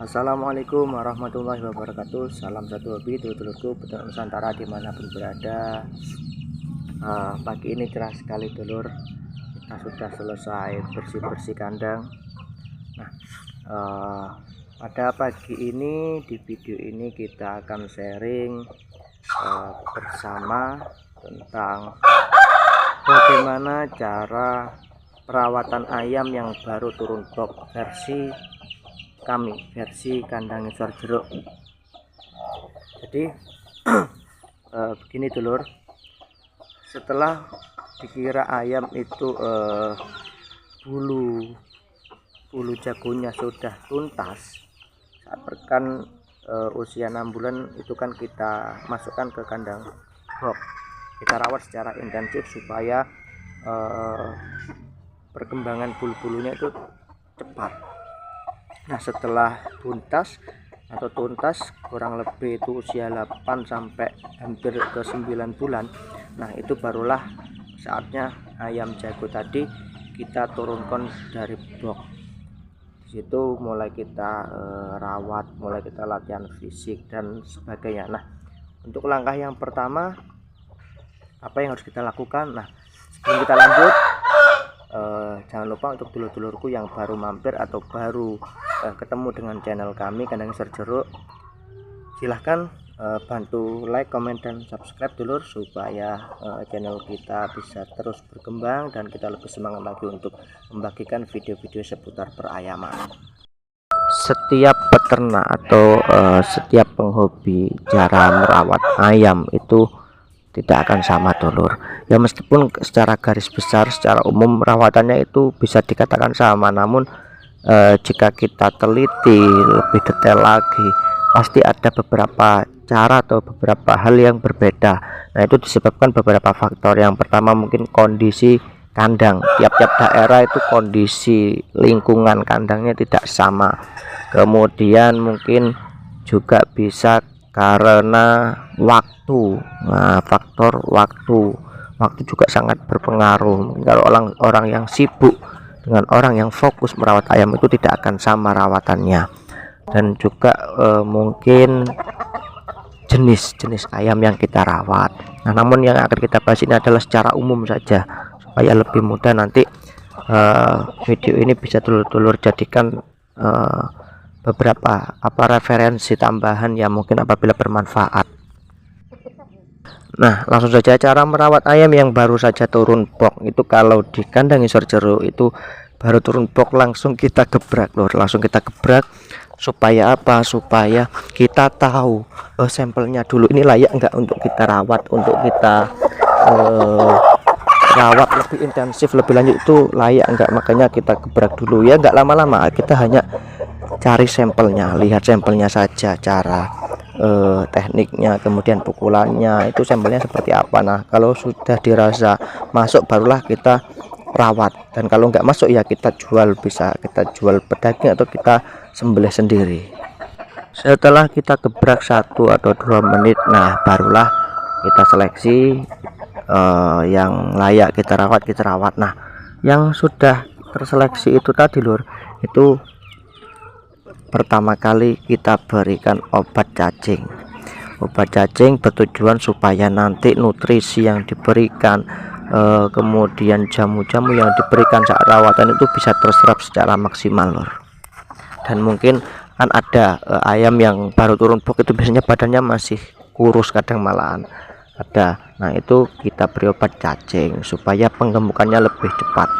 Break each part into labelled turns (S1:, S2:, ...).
S1: Assalamualaikum warahmatullahi wabarakatuh. Salam satu hobi dulur-dulurku peternak Nusantara dimanapun berada. Pagi ini cerah sekali dulur. Kita sudah selesai bersih-bersih kandang. Nah, pada pagi ini di video ini kita akan sharing bersama tentang bagaimana cara perawatan ayam yang baru turun box versi kandang ngisor jeruk. Jadi begini dulur, setelah dikira ayam itu bulu jagonya sudah tuntas, saat pekan usia 6 bulan itu kan kita masukkan ke kandang box, kita rawat secara intensif supaya perkembangan bulu-bulunya itu cepat. Nah, setelah tuntas kurang lebih itu usia 8 sampai hampir ke 9 bulan. Nah, itu barulah saatnya ayam jago tadi kita turunkan dari box. Di situ mulai kita rawat, mulai kita latihan fisik dan sebagainya. Nah, untuk langkah yang pertama apa yang harus kita lakukan? Nah, sebelum kita lanjut, jangan lupa untuk dulur-dulurku yang baru mampir atau baru ketemu dengan channel kami Kandang Ngisor Jeruk, silahkan bantu like, comment, dan subscribe dulur, supaya channel kita bisa terus berkembang dan kita lebih semangat lagi untuk membagikan video-video seputar perayaman. Setiap peternak atau setiap penghobi cara merawat ayam itu tidak akan sama dulur ya, meskipun secara garis besar secara umum perawatannya itu bisa dikatakan sama, namun jika kita teliti lebih detail lagi pasti ada beberapa cara atau beberapa hal yang berbeda. Nah, itu disebabkan beberapa faktor. Yang pertama mungkin kondisi kandang, tiap-tiap daerah itu kondisi lingkungan kandangnya tidak sama. Kemudian mungkin juga bisa karena waktu. Nah, faktor waktu juga sangat berpengaruh. Kalau orang yang sibuk dengan orang yang fokus merawat ayam itu tidak akan sama rawatannya. Dan juga mungkin jenis ayam yang kita rawat. Nah, namun yang akan kita bahas ini adalah secara umum saja supaya lebih mudah nanti video ini bisa dulur-dulur jadikan beberapa referensi tambahan yang mungkin apabila bermanfaat. Nah, langsung saja cara merawat ayam yang baru saja turun box itu. Kalau di kandang ngisor jeruk itu baru turun box langsung kita gebrak lur, supaya apa? Supaya kita tahu sampelnya dulu ini layak enggak untuk kita rawat, untuk kita rawat lebih intensif lebih lanjut, itu layak enggak. Makanya kita gebrak dulu ya, enggak lama-lama, kita hanya cari sampelnya, lihat sampelnya saja, cara tekniknya, kemudian pukulannya itu sampelnya seperti apa. Nah, kalau sudah dirasa masuk barulah kita rawat, dan kalau nggak masuk ya kita jual, bisa kita jual pedaging atau kita sembelih sendiri. Setelah kita gebrak 1 atau 2 menit, nah barulah kita seleksi yang layak kita rawat. Nah, yang sudah terseleksi itu tadi lur, itu pertama kali kita berikan obat cacing bertujuan supaya nanti nutrisi yang diberikan kemudian jamu-jamu yang diberikan saat rawatan itu bisa terserap secara maksimal lor. Dan mungkin kan ada ayam yang baru turun box itu biasanya badannya masih kurus, kadang malahan ada. Nah, itu kita beri obat cacing supaya penggemukannya lebih cepat.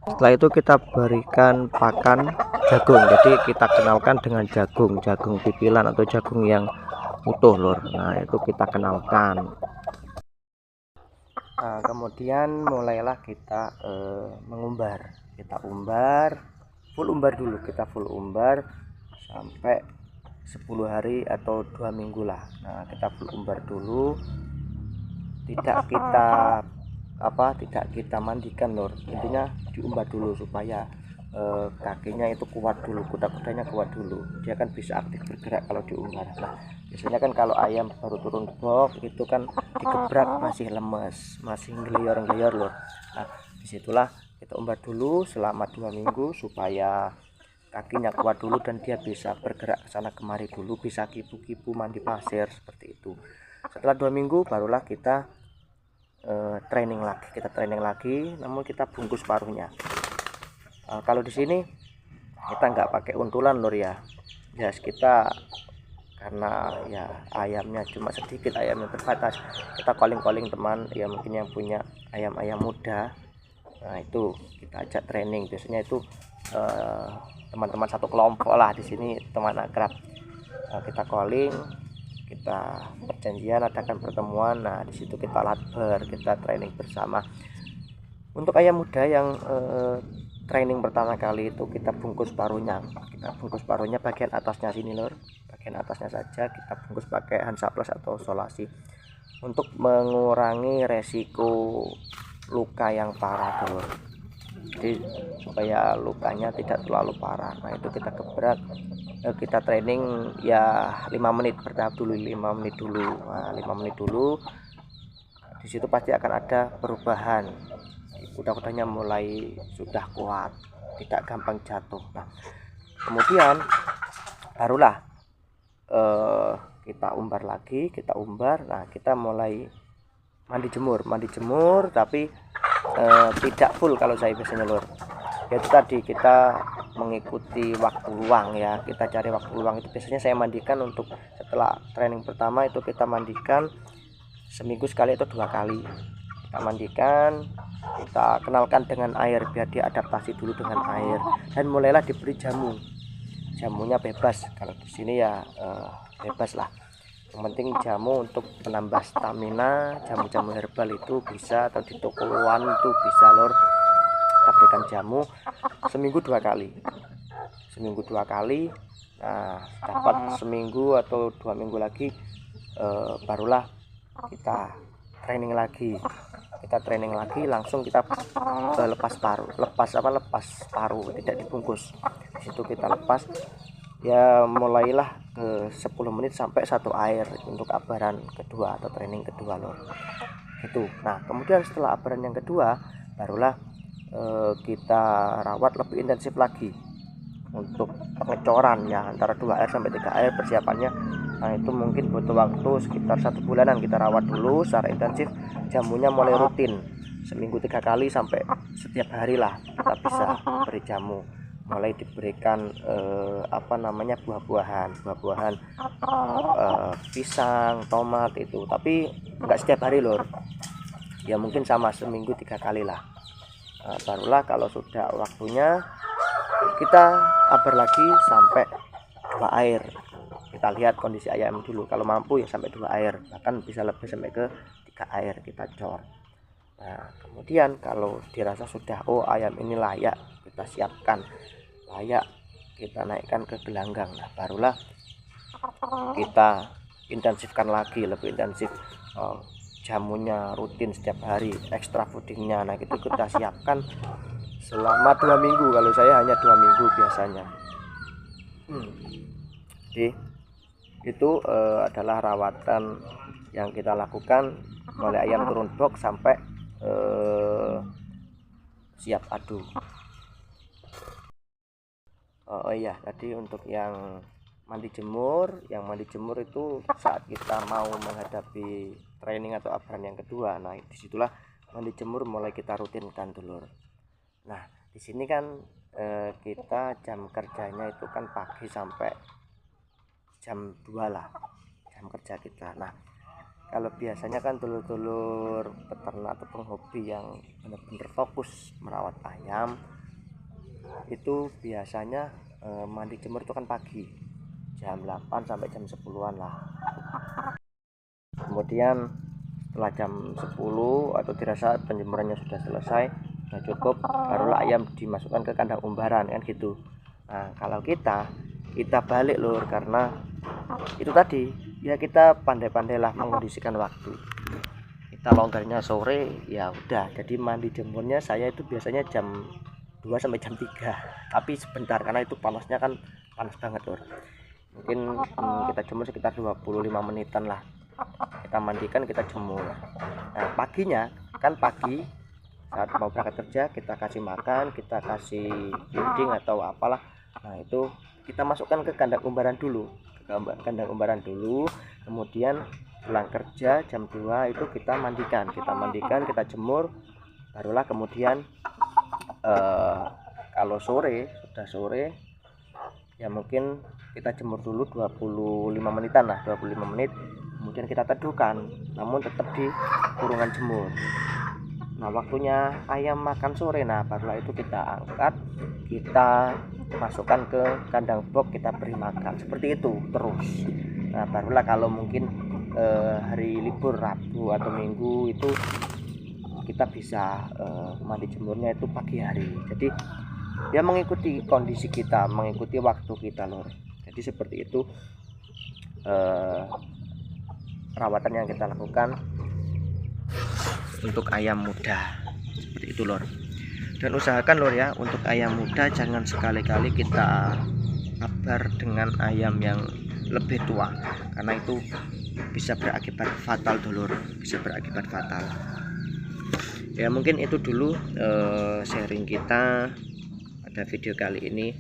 S1: Setelah itu kita berikan pakan jagung, jadi kita kenalkan dengan jagung pipilan atau jagung yang utuh lur. Nah, itu kita kenalkan. Nah, kemudian mulailah kita mengumbar. Kita full umbar sampai 10 hari atau 2 minggu lah. Nah, kita full umbar dulu, tidak kita mandikan lur, intinya diumbar dulu supaya kakinya itu kuat dulu, kuda-kudanya kuat dulu, dia kan bisa aktif bergerak kalau diumbar. Nah, biasanya kan kalau ayam baru turun box itu kan digebrak masih lemes, masih ngelior lur. Nah, disitulah kita umbar dulu selama 2 minggu supaya kakinya kuat dulu dan dia bisa bergerak ke sana kemari dulu, bisa kipu-kipu, mandi pasir seperti itu. Setelah 2 minggu barulah kita training lagi, namun kita bungkus paruhnya. Kalau di sini kita nggak pakai untulan lur ya, kita karena ya ayamnya cuma sedikit, ayamnya terbatas, kita calling teman ya, mungkin yang punya ayam-ayam muda. Nah itu kita ajak training, biasanya itu teman-teman satu kelompok lah di sini, teman akrab. Kita calling, kita perjanjian, adakan pertemuan. Nah di situ kita latber, kita training bersama. Untuk ayam muda yang training pertama kali itu kita bungkus paruhnya, bagian atasnya sini lor, bagian atasnya saja kita bungkus pakai Hansaplast atau Solasi untuk mengurangi resiko luka yang parah lor. Jadi supaya lukanya tidak terlalu parah. Nah itu kita gebrak, kita training ya 5 menit bertahap dulu, 5 menit dulu. Nah, 5 menit dulu, di situ pasti akan ada perubahan. Kuda-kudanya mulai sudah kuat, tidak gampang jatuh. Nah kemudian barulah kita umbar lagi, nah kita mulai mandi jemur, tapi tidak full kalau saya biasanya lur. Yaitu tadi kita mengikuti waktu luang ya, kita cari waktu luang. Itu biasanya saya mandikan untuk setelah training pertama itu kita mandikan seminggu sekali atau 2 kali. Kita mandikan, kita kenalkan dengan air biar dia adaptasi dulu dengan air, dan mulailah diberi jamunya bebas. Kalau di sini ya bebas lah, yang penting jamu untuk menambah stamina. Jamu-jamu herbal itu bisa, atau di tokoan itu bisa lor, kita berikan jamu seminggu 2 kali. Nah dapat seminggu atau 2 minggu lagi barulah kita training lagi, langsung kita lepas paruh, tidak dibungkus. Di situ kita lepas ya, mulailah ke 10 menit sampai 1 air untuk abaran kedua atau training kedua lor. Itu. Nah kemudian setelah abaran yang kedua barulah kita rawat lebih intensif lagi untuk pengecoran ya, antara 2 air sampai 3 air persiapannya. Nah itu mungkin butuh waktu sekitar 1 bulanan. Kita rawat dulu secara intensif, jamunya mulai rutin seminggu 3 kali sampai setiap hari lah kita bisa beri jamu. Mulai diberikan buah-buahan, pisang, tomat itu, tapi enggak setiap hari lor ya, mungkin sama seminggu 3 kali lah. Barulah kalau sudah waktunya kita abar lagi sampai 2 air. Kita lihat kondisi ayam dulu, kalau mampu ya sampai 2 air, bahkan bisa lebih sampai ke 3 air kita cor. Nah kemudian kalau dirasa sudah ayam ini layak, kita siapkan layak, kita naikkan ke gelanggang. Nah barulah kita intensifkan lagi, lebih intensif, jamunya rutin setiap hari, extra foodingnya. Nah itu kita siapkan selama 2 minggu, kalau saya hanya 2 minggu biasanya. Jadi itu adalah rawatan yang kita lakukan mulai ayam turun box sampai siap adu. Oh iya, tadi untuk yang mandi jemur itu saat kita mau menghadapi training atau abaran yang kedua. Nah disitulah mandi jemur mulai kita rutinkan dulu. Nah di sini kan kita jam kerjanya itu kan pagi sampai jam 2 lah jam kerja kita. Nah kalau biasanya kan dulur-dulur peternak atau penghobi yang benar-benar fokus merawat ayam itu biasanya mandi jemur itu kan pagi jam 8 sampai jam 10-an lah. Kemudian setelah jam 10 atau dirasa penjemurannya sudah selesai, sudah cukup, barulah ayam dimasukkan ke kandang umbaran kan gitu. Nah kalau kita balik lur, karena itu tadi ya, kita pandai-pandailah mengondisikan waktu. Kita longgarnya sore ya udah, jadi mandi jemurnya saya itu biasanya jam 2 sampai jam 3, tapi sebentar karena itu panasnya kan panas banget lur. Mungkin kita jemur sekitar 25 menitan lah, kita mandikan, kita jemur. Nah paginya kan pagi saat mau berangkat kerja kita kasih makan, kita kasih feeding atau apalah Nah itu kita masukkan ke kandang umbaran dulu, kemudian pulang kerja jam 2 itu kita mandikan, kita jemur, barulah kemudian kalau sudah sore ya mungkin kita jemur dulu 25 menitan lah, 25 menit, kemudian kita teduhkan, namun tetap di kurungan jemur. Nah waktunya ayam makan sore, nah barulah itu kita angkat, kita masukkan ke kandang box, kita beri makan seperti itu terus. Nah barulah kalau mungkin hari libur Rabu atau Minggu itu kita bisa mandi jemurnya itu pagi hari. Jadi dia mengikuti kondisi kita, mengikuti waktu kita lor. Jadi seperti itu perawatan yang kita lakukan untuk ayam muda, seperti itu lor. Dan usahakan lor ya, untuk ayam muda jangan sekali-kali kita kabar dengan ayam yang lebih tua, karena itu bisa berakibat fatal dulur, bisa berakibat fatal. Ya mungkin itu dulu sharing kita pada video kali ini.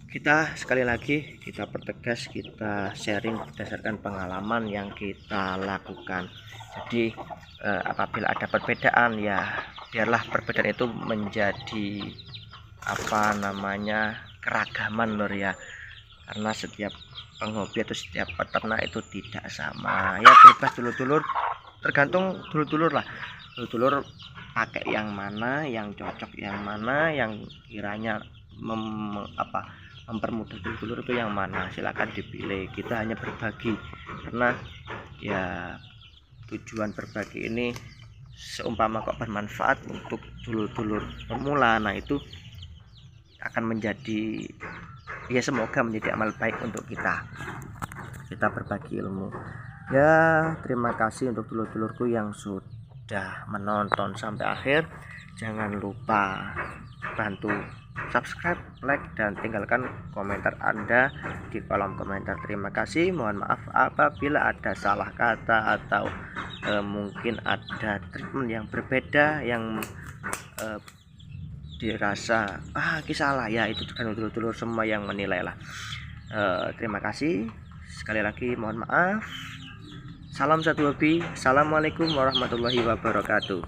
S1: Kita sekali lagi kita pertegas, kita sharing berdasarkan pengalaman yang kita lakukan. Jadi apabila ada perbedaan ya biarlah perbedaan itu menjadi keragaman lor ya, karena setiap penghobi atau setiap peternak itu tidak sama ya, bebas dulur-dulur, tergantung dulur-dulur lah, dulur-dulur pakai yang mana, yang cocok yang mana, yang kiranya mempermudah dulur-dulur itu yang mana, silakan dipilih. Kita hanya berbagi, karena ya tujuan berbagi ini seumpama kok bermanfaat untuk dulur-dulur pemula, nah itu akan menjadi ya semoga menjadi amal baik untuk kita berbagi ilmu ya. Terima kasih untuk dulur-dulurku yang sudah menonton sampai akhir. Jangan lupa bantu subscribe, like, dan tinggalkan komentar Anda di kolom komentar. Terima kasih, mohon maaf apabila ada salah kata atau mungkin ada treatment yang berbeda yang dirasa salah ya, itu kan dulur-dulur semua yang menilai lah. Terima kasih sekali lagi, mohon maaf. Salam satu hobi. Assalamualaikum warahmatullahi wabarakatuh.